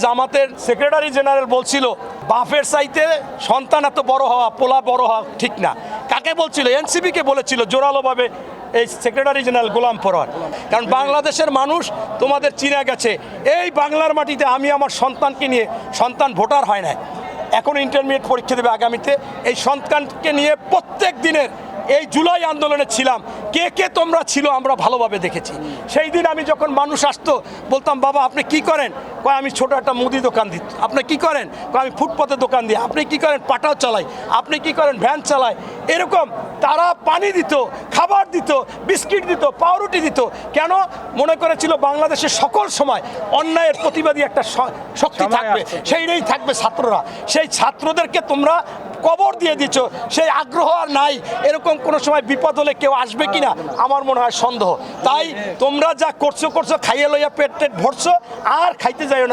জামাতের secretary general বলছিল বাপের চাইতে সন্তান এত বড় হওয়া, পোলা বড় হওয়া ঠিক না। কাকে বলছিল? এনসিপিকে বলেছিল জোরালোভাবে এই সেক্রেটারি জেনারেল গোলাম পরোয়ার। কারণ বাংলাদেশের মানুষ তোমাদের চিনে গেছে, এই বাংলার মাটিতে আমি আমার সন্তানকে নিয়ে, সন্তান ভোটার হয় না, এখন ইন্টারমিডিয়েট পরীক্ষা দেবে আগামীতে, এই সন্তানকে নিয়ে প্রত্যেক দিনের এই জুলাই আন্দোলনে ছিলাম। কে কে তোমরা ছিল আমরা ভালোভাবে দেখেছি। সেই দিন আমি যখন মানুষ আসতো বলতাম, বাবা আপনি কি করেন? কয় আমি ছোট একটা মুদি দোকান দিত। আপনি কি করেন? কয় আমি ফুটপাতে দোকান দিই। আপনি কি করেন? পাটাও চালাই। আপনি কি করেন? ভ্যান চালাই। এরকম তারা পানি দিত, খাবার দিত, বিস্কিট দিত, পাউরুটি দিত। কেন? মনে করেছিল বাংলাদেশের সকল সময় অন্যায়ের প্রতিবাদী একটা শক্তি থাকবে, সেইটাই থাকবে ছাত্ররা। সেই ছাত্রদেরকে তোমরা কবর দিয়ে দিচ্ছ, সেই আগ্রহ আর নাই। এরকম কোনো সময় বিপদ হলে কেউ আসবে কিনা আমার মনে হয় সন্দেহ। তাই তোমরা যা করছো খাইয়ে লইয়া পেট ভরছো, আর খাইতে যাইও না।